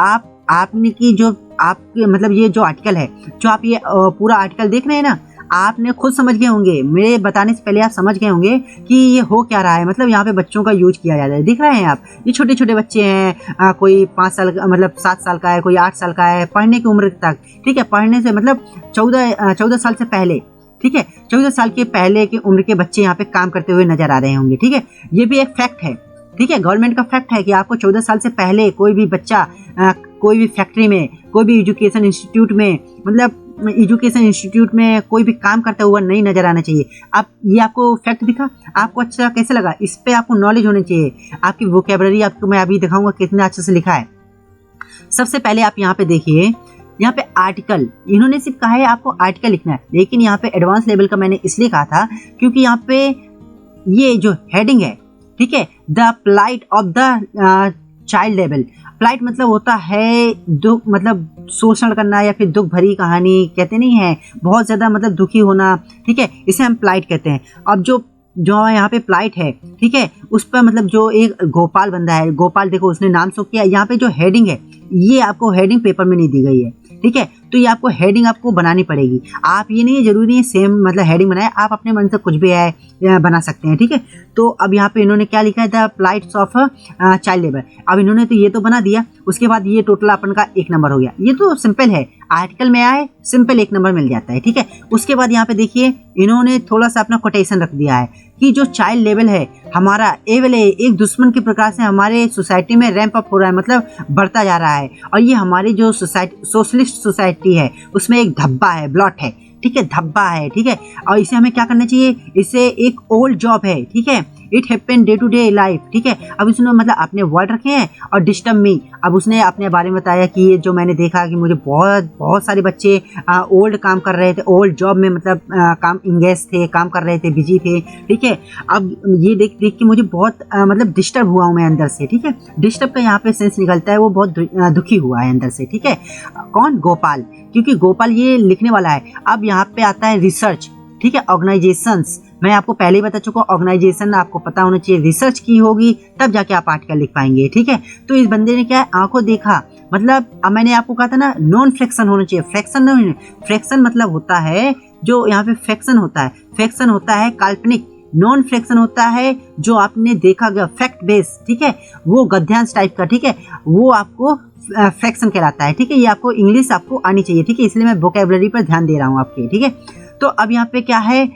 आपने की जो आपके मतलब ये जो आर्टिकल है, जो आप ये पूरा आर्टिकल देख रहे हैं ना, आपने खुद समझ गए होंगे, मेरे बताने से पहले आप समझ गए होंगे कि ये हो क्या रहा है। मतलब यहाँ पे बच्चों का यूज किया जाता है, दिख रहे हैं आप, ये छोटे छोटे बच्चे हैं, कोई 5 साल मतलब 7 साल का है, कोई 8 साल का है, पढ़ने की उम्र तक, ठीक है। पढ़ने से मतलब 14 साल से पहले, ठीक है, 14 साल के पहले की उम्र के बच्चे यहाँ पे काम करते हुए नजर आ रहे होंगे, ठीक है। ये भी एक फैक्ट है, ठीक है, गवर्नमेंट का फैक्ट है कि आपको 14 साल से पहले कोई भी बच्चा कोई भी फैक्ट्री में, कोई भी एजुकेशन इंस्टीट्यूट में, मतलब एजुकेशन इंस्टीट्यूट में कोई भी काम करता हुआ नहीं नजर आना चाहिए। अब ये आपको फैक्ट दिखा, आपको अच्छा कैसे लगा, इस पे आपको नॉलेज होनी चाहिए, आपकी वोकैबुलरी आपको मैं अभी दिखाऊंगा कितना अच्छे से लिखा है। सबसे पहले आप यहाँ पे देखिए, यहाँ पे आर्टिकल, इन्होंने सिर्फ कहा है आपको आर्टिकल लिखना है, लेकिन यहाँ पे एडवांस लेवल का मैंने इसलिए कहा था क्योंकि यहाँ पे ये जो हेडिंग है, ठीक है, the plight of the child level. Plight मतलब होता है दुख, मतलब शोषण करना या फिर दुख भरी कहानी कहते नहीं है, बहुत ज़्यादा मतलब दुखी होना, ठीक है, इसे हम प्लाइट कहते हैं। अब जो यहाँ पे प्लाइट है, ठीक है, उस पर मतलब जो एक गोपाल बंदा है, गोपाल देखो उसने नाम शो किया। यहाँ पे जो हेडिंग है ये आपको हेडिंग पेपर में नहीं दी गई है, ठीक है, तो ये आपको हेडिंग आपको बनानी पड़ेगी। आप ये नहीं है जरूरी है सेम मतलब हेडिंग बनाए, आप अपने मन से कुछ भी है बना सकते हैं, ठीक है। तो अब यहाँ पे इन्होंने क्या लिखा है, द प्लाइट्स ऑफ चाइल्ड लेबर। अब इन्होंने तो ये तो बना दिया, उसके बाद ये टोटल अपन का 1 नंबर हो गया। ये तो सिंपल है, आर्टिकल में आए सिंपल 1 नंबर मिल जाता है, ठीक है। उसके बाद यहाँ पे देखिए इन्होंने थोड़ा सा अपना कोटेशन रख दिया है कि जो चाइल्ड लेवल है हमारा एक दुश्मन के प्रकार से हमारे सोसाइटी में रैंप अप हो रहा है, मतलब बढ़ता जा रहा है। और ये हमारी जो सोशलिस्ट सोसाइटी है उसमें एक धब्बा है, ब्लॉट है, ठीक है, धब्बा है, ठीक है। और इसे हमें क्या करना चाहिए, इसे एक ओल्ड जॉब है, ठीक है, it happen day to day life, ठीक है। अब उसने मतलब अपने वर्ड रखे हैं और डिस्टर्ब मी। अब उसने अपने बारे में बताया कि ये जो मैंने देखा कि मुझे बहुत सारे बच्चे ओल्ड काम कर रहे थे, ओल्ड जॉब में मतलब काम इंगेज थे, काम कर रहे थे, बिजी थे, ठीक है। अब ये देख के मुझे बहुत मतलब डिस्टर्ब हुआ हूँ मैं अंदर से, ठीक है। डिस्टर्ब का यहाँ पे सेंस निकलता है, वो बहुत दुखी हुआ है अंदर से, ठीक है। कौन? गोपाल, क्योंकि गोपाल ये लिखने वाला है। अब यहाँ पे आता है रिसर्च, ठीक है। ऑर्गेनाइजेशंस, मैं आपको पहले ही बता चुका हूँ, ऑर्गेनाइजेशन आपको पता होना चाहिए, रिसर्च की होगी तब जाके आप आर्टिकल लिख पाएंगे, ठीक है। तो इस बंदे ने क्या है, आंखों देखा, मतलब अब मैंने आपको कहा था ना नॉन फ्रैक्शन होना चाहिए, फ्रैक्शन नहीं। फ्रैक्शन मतलब होता है जो यहाँ पे फ्रैक्शन होता है, फ्रैक्शन होता है काल्पनिक, नॉन फ्रैक्शन होता है जो आपने देखा गया फैक्ट बेस, ठीक है, वो गद्यांश टाइप का, ठीक है, वो आपको फ्रैक्शन कहलाता है, ठीक है। ये आपको इंग्लिश आपको आनी चाहिए, ठीक है, इसलिए मैं वोकैबुलरी पर ध्यान दे रहा हूँ आपके, ठीक है। तो अब यहाँ पे क्या है,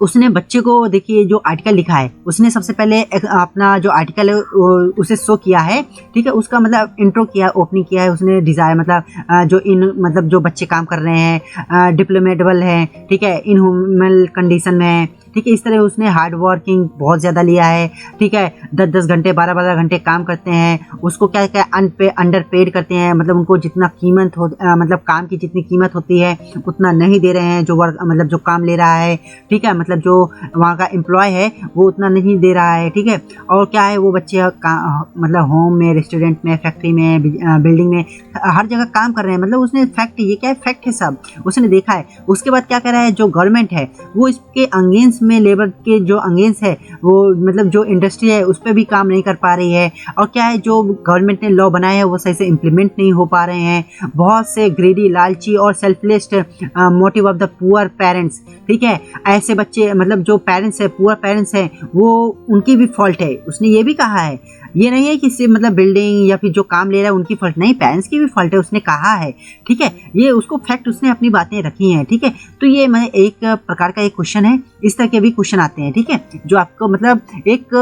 उसने बच्चे को देखिए जो आर्टिकल लिखा है, उसने सबसे पहले अपना जो आर्टिकल है उसे शो किया है, ठीक है। उसका मतलब इंट्रो किया, ओपनिंग किया है उसने, डिजायर मतलब जो इन मतलब जो बच्चे काम कर रहे हैं डिप्लोमेटेबल है, ठीक है, इन ह्यूमन कंडीशन में है, ठीक है। इस तरह उसने हार्ड वर्किंग बहुत ज़्यादा लिया है, ठीक है। 10-10 घंटे 12-12 घंटे काम करते हैं, उसको क्या क्या अंडर पेड करते हैं, मतलब उनको जितना कीमत हो मतलब काम की जितनी कीमत होती है उतना नहीं दे रहे हैं, जो वर्क मतलब जो काम ले रहा है, ठीक है, मतलब जो वहाँ का एम्प्लॉय है वो उतना नहीं दे रहा है, ठीक है। और क्या है, वो बच्चे मतलब होम में, रेस्टोरेंट में, फैक्ट्री में, बिल्डिंग में, हर जगह काम कर रहे हैं, मतलब उसने फैक्ट, ये क्या है, फैक्ट है सब उसने देखा है। उसके बाद क्या कर रहा है, जो गवर्नमेंट है वो इसके अगेंस्ट में, लेबर के जो अगेंस्ट है वो मतलब जो इंडस्ट्री है उस पर भी काम नहीं कर पा रही है। और क्या है, जो गवर्नमेंट ने लॉ बनाए हैं वो सही से इम्प्लीमेंट नहीं हो पा रहे हैं। बहुत से ग्रीडी, लालची और selfless motive of the poor parents, ठीक है। ऐसे बच्चे मतलब जो पेरेंट्स है, पुअर पेरेंट्स हैं, वो उनकी भी फॉल्ट है, उसने ये भी कहा है। ये नहीं है कि सिर्फ मतलब बिल्डिंग या फिर जो काम ले रहा है उनकी फॉल्ट, नहीं, पेरेंट्स की भी फॉल्ट है, उसने कहा है, ठीक है। ये उसको फैक्ट, उसने अपनी बातें रखी हैं, ठीक है। तो ये मैं एक प्रकार का एक क्वेश्चन है, इस तरह के भी क्वेश्चन आते हैं, ठीक है, जो आपको मतलब एक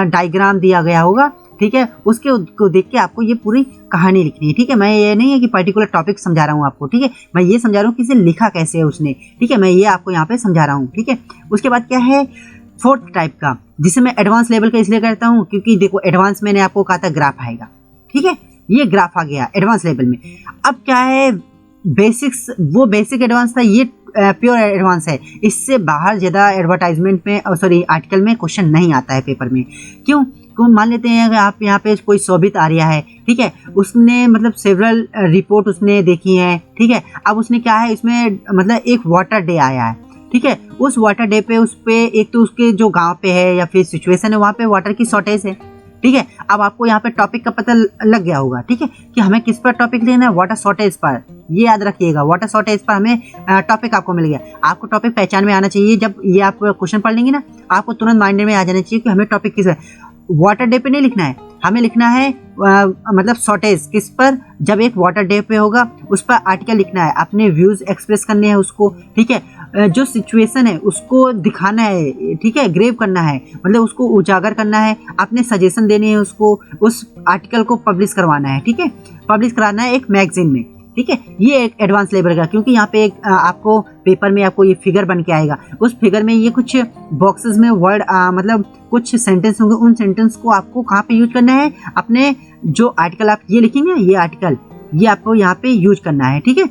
डायग्राम दिया गया होगा, ठीक है, उसके को देख के आपको ये पूरी कहानी लिखनी है, ठीक है। मैं ये नहीं है कि पर्टिकुलर टॉपिक समझा रहा हूँ आपको, ठीक है, मैं ये समझा रहा हूँ कि इसे लिखा कैसे है उसने, ठीक है, मैं ये आपको यहाँ पे समझा रहा हूँ, ठीक है। उसके बाद क्या है, फोर्थ टाइप का, जिसे मैं एडवांस लेवल का इसलिए करता हूँ क्योंकि देखो एडवांस मैंने आपको कहा था ग्राफ आएगा, ठीक है, ये ग्राफ आ गया एडवांस लेवल में। अब क्या है, बेसिक्स, वो बेसिक एडवांस था, ये प्योर एडवांस है। इससे बाहर ज़्यादा एडवर्टाइजमेंट में, सॉरी आर्टिकल में क्वेश्चन नहीं आता है पेपर में। क्यों? मान लेते हैं अगर आप यहाँ पे कोई शोभित आर्या है, ठीक है, उसने मतलब सेवरल रिपोर्ट उसने देखी है, ठीक है। अब उसने क्या है, इसमें मतलब एक वाटर डे आया है, ठीक है, उस वाटर डे पे उस पे एक तो उसके जो गांव पे है या फिर सिचुएशन है वहाँ पे वाटर की शॉर्टेज है, ठीक है। अब आपको यहाँ पे टॉपिक का पता लग गया होगा, ठीक है, कि हमें किस पर टॉपिक लेना है, वाटर शॉर्टेज पर। ये याद रखिएगा, वाटर शॉर्टेज पर हमें टॉपिक आपको मिल गया। आपको टॉपिक पहचान में आना चाहिए, जब ये आप क्वेश्चन पढ़ लेंगे ना आपको तुरंत माइंड में आ जाना चाहिए कि हमें टॉपिक किस है। वाटर डे पे नहीं लिखना है, हमें लिखना है मतलब शॉर्टेज किस पर, जब एक वाटर डे पे होगा उस पर आर्टिकल लिखना है, अपने व्यूज एक्सप्रेस करने हैं उसको, ठीक है, जो सिचुएशन है उसको दिखाना है, ठीक है, ग्रेव करना है, मतलब उसको उजागर करना है, अपने सजेशन देने हैं उसको, उस आर्टिकल को पब्लिश करवाना है, ठीक है, पब्लिश कराना है एक मैगजीन में, ठीक है। ये एक एडवांस लेवल का, क्योंकि यहाँ पे एक आपको पेपर में आपको ये फिगर बन के आएगा, उस फिगर में ये कुछ बॉक्सेस में वर्ड मतलब कुछ सेंटेंस होंगे, उन सेंटेंस को आपको कहाँ पे यूज करना है, अपने जो आर्टिकल आप ये लिखेंगे, ये आर्टिकल ये आपको यहाँ पे यूज करना है, ठीक है।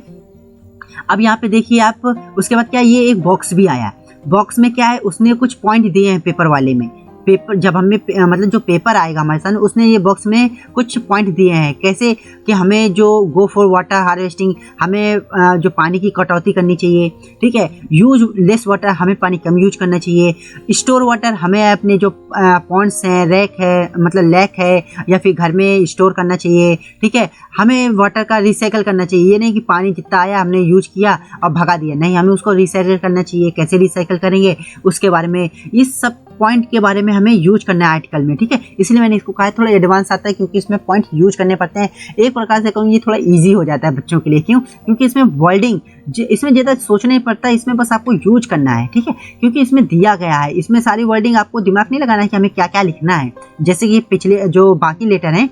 अब यहाँ पे देखिए आप, उसके बाद क्या, ये एक बॉक्स भी आया, बॉक्स में क्या है, उसने कुछ पॉइंट दिए हैं पेपर वाले में, पेपर जब हमें मतलब जो पेपर आएगा हमारे साथ उसने ये बॉक्स में कुछ पॉइंट दिए हैं, कैसे कि हमें जो गो फॉर वाटर हार्वेस्टिंग, हमें जो पानी की कटौती करनी चाहिए, ठीक है, यूज लेस वाटर, हमें पानी कम यूज करना चाहिए, स्टोर वाटर, हमें अपने जो पॉन्ड्स हैं, रैक है मतलब लैक है या फिर घर में स्टोर करना चाहिए, ठीक है, हमें वाटर का रिसाइकल करना चाहिए, ये नहीं कि पानी जितना आया हमने यूज किया और भगा दिया, नहीं, हमें उसको रिसाइकल करना चाहिए, कैसे रिसाइकल करेंगे उसके बारे में, इस सब पॉइंट के बारे में हमें यूज करना है आर्टिकल में, ठीक है। इसलिए मैंने इसको कहा थोड़ा एडवांस आता है क्योंकि इसमें पॉइंट यूज करने पड़ते हैं। एक प्रकार से कहूँ ये थोड़ा इजी हो जाता है बच्चों के लिए, क्यों? क्योंकि इसमें वर्डिंग, इसमें ज़्यादा सोचना नहीं पड़ता, इसमें बस आपको यूज करना है, ठीक है, क्योंकि इसमें दिया गया है, इसमें सारी वर्डिंग आपको दिमाग नहीं लगाना है कि हमें क्या क्या लिखना है। जैसे कि पिछले जो बाकी लेटर हैं,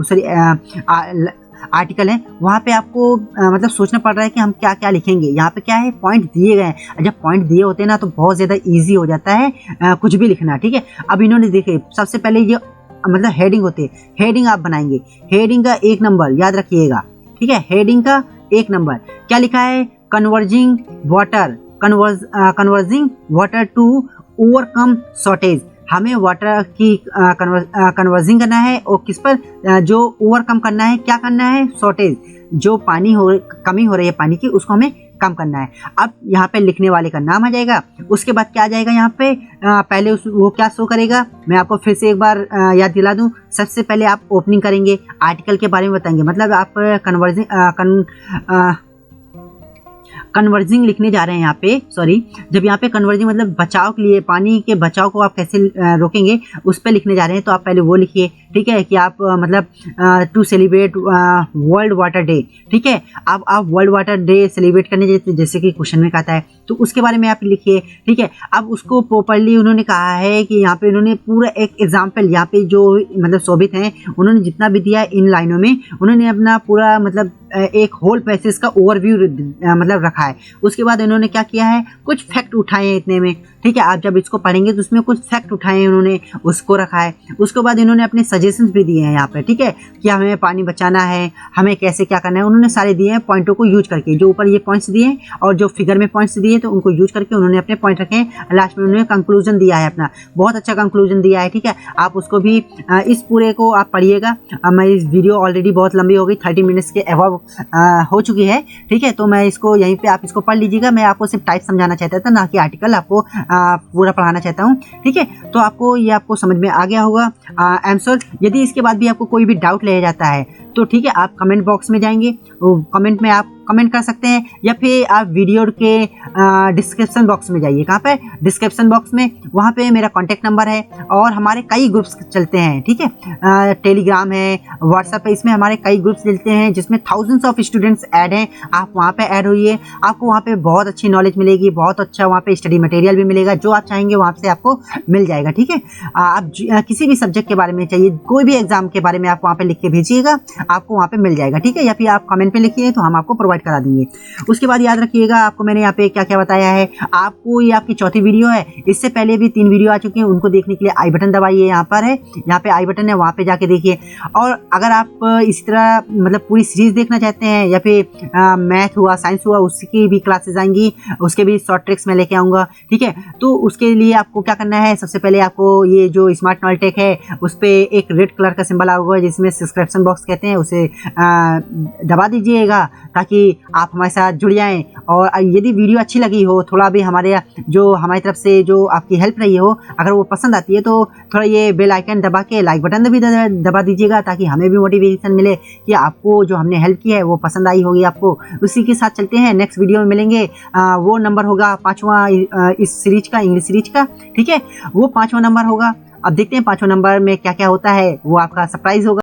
सॉरी आर्टिकल है वहाँ पे आपको मतलब सोचना पड़ रहा है कि हम क्या क्या लिखेंगे। यहाँ पे क्या है, पॉइंट दिए गए हैं। जब पॉइंट दिए होते हैं ना तो बहुत ज़्यादा ईजी हो जाता है कुछ भी लिखना, ठीक है। अब इन्होंने देखे सबसे पहले ये मतलब हेडिंग होते हैं, हेडिंग आप बनाएंगे, हेडिंग का 1 नंबर याद रखिएगा, ठीक है। हेडिंग का 1 नंबर क्या लिखा है, converging water to overcome shortage. हमें वाटर की कन्वर्जिंग करना है और किस पर, जो ओवरकम करना है, क्या करना है, शॉर्टेज, जो कमी हो रही है पानी की उसको हमें कम करना है। अब यहाँ पे लिखने वाले का नाम आ जाएगा, उसके बाद क्या आ जाएगा यहाँ पे, पहले वो क्या शो करेगा, मैं आपको फिर से एक बार याद दिला दूं। सबसे पहले आप ओपनिंग करेंगे, आर्टिकल के बारे में बताएंगे, मतलब आप कन्वर्जिंग लिखने जा रहे हैं यहाँ पे, सॉरी, जब यहाँ पे कन्वर्जिंग मतलब बचाव के लिए, पानी के बचाव को आप कैसे रोकेंगे उस पर लिखने जा रहे हैं, तो आप पहले वो लिखिए, ठीक है, कि आप मतलब to celebrate world water day, ठीक है। अब आप वर्ल्ड वाटर डे सेलिब्रेट करने जैसे कि क्वेश्चन में कहता है तो उसके बारे में आप लिखिए, ठीक है। अब उसको प्रॉपर्ली उन्होंने कहा है कि यहाँ पे उन्होंने पूरा एक एग्जाम्पल यहाँ पे जो मतलब शोभित हैं उन्होंने जितना भी दिया है इन लाइनों में, उन्होंने अपना पूरा मतलब एक होल पैसेज का ओवरव्यू मतलब रखा है। उसके बाद इन्होंने क्या किया है, कुछ फैक्ट उठाए हैं इतने में, ठीक है। आप जब इसको पढ़ेंगे तो उसमें कुछ फैक्ट उठाए हैं उन्होंने, उसको रखा है। उसके बाद इन्होंने अपने सजेशंस भी दिए हैं यहाँ पे, ठीक है, कि हमें पानी बचाना है, हमें कैसे क्या करना है, उन्होंने सारे दिए हैं पॉइंटों को यूज करके। जो ऊपर ये पॉइंट्स दिए हैं और जो फिगर में पॉइंट्स दिए तो उनको यूज करके उन्होंने अपने पॉइंट रखे हैं। लास्ट में उन्होंने कंक्लूजन दिया है अपना, बहुत अच्छा कंक्लूजन दिया है, ठीक है। आप उसको भी इस पूरे को आप पढ़िएगा। मैं इस वीडियो ऑलरेडी बहुत लंबी हो गई, 30 मिनट्स के अबव हो चुकी है, ठीक है। तो मैं इसको यहीं पे आप इसको पढ़ लीजिएगा। मैं आपको सिर्फ टाइप समझाना चाहता था, ना कि आर्टिकल आपको पूरा पढ़ाना चाहता हूँ, ठीक है। तो आपको समझ में आ गया होगा। आई एम श्योर यदि इसके बाद भी आपको कोई भी डाउट ले जाता है तो ठीक है, आप कमेंट बॉक्स में जाएंगे, कमेंट में आप कमेंट कर सकते हैं, या फिर आप वीडियो के डिस्क्रिप्शन बॉक्स में जाइए। कहाँ पे, डिस्क्रिप्शन बॉक्स में, वहाँ पे मेरा कॉन्टैक्ट नंबर है और हमारे कई ग्रुप्स चलते हैं, ठीक है। टेलीग्राम है, व्हाट्सएप है, इसमें हमारे कई ग्रुप्स चलते हैं जिसमें थाउजेंड्स ऑफ स्टूडेंट्स ऐड हैं। आप वहाँ पे ऐड होइए, आपको वहाँ पे बहुत अच्छी नॉलेज मिलेगी, बहुत अच्छा वहाँ पे स्टडी मटेरियल भी मिलेगा, जो आप चाहेंगे वहाँ से आपको मिल जाएगा, ठीक है। आप किसी भी सब्जेक्ट के बारे में चाहिए, कोई भी एग्जाम के बारे में आप वहाँ पे लिख के भेजिएगा, आपको वहाँ पे मिल जाएगा, ठीक है। या फिर आप कमेंट में लिखिए तो हम आपको प्रोवाइड करा देंगे। उसके बाद याद रखिएगा, आपको मैंने यहाँ पे क्या क्या बताया है, आपको ये आपकी चौथी वीडियो है। इससे पहले भी 3 वीडियो आ चुकी हैं, उनको देखने के लिए आई बटन दबाइए, यहाँ पर है, यहाँ पे आई बटन है, वहाँ पे जाके देखिए। और अगर आप इसी तरह मतलब पूरी सीरीज देखना चाहते हैं, या फिर मैथ हुआ, साइंस हुआ, उसकी भी क्लासेस आएंगी, उसके भी शॉर्ट ट्रिक्स मैं लेके आऊँगा, ठीक है। तो उसके लिए आपको क्या करना है, सबसे पहले आपको ये जो स्मार्ट नॉलेटेक है उस पर एक रेड कलर का सिंबल आएगा जिसमें सब्सक्रिप्शन बॉक्स कहते हैं, उसे दबा दीजिएगा ताकि आप हमारे साथ जुड़ जाएं। और यदि वीडियो अच्छी लगी हो, थोड़ा भी हमारी तरफ से जो आपकी हेल्प रही हो, अगर वो पसंद आती है तो थोड़ा ये बेल आइकन दबा के लाइक बटन भी दबा दीजिएगा, ताकि हमें भी मोटिवेशन मिले कि आपको जो हमने हेल्प की है वो पसंद आई होगी आपको। उसी के साथ चलते हैं, नेक्स्ट वीडियो में मिलेंगे। वो नंबर होगा 5वां इस सीरीज का, इंग्लिश सीरीज का, ठीक है, वो 5वां नंबर होगा। अब देखते हैं 5वां नंबर में क्या क्या होता है, वो आपका सरप्राइज होगा।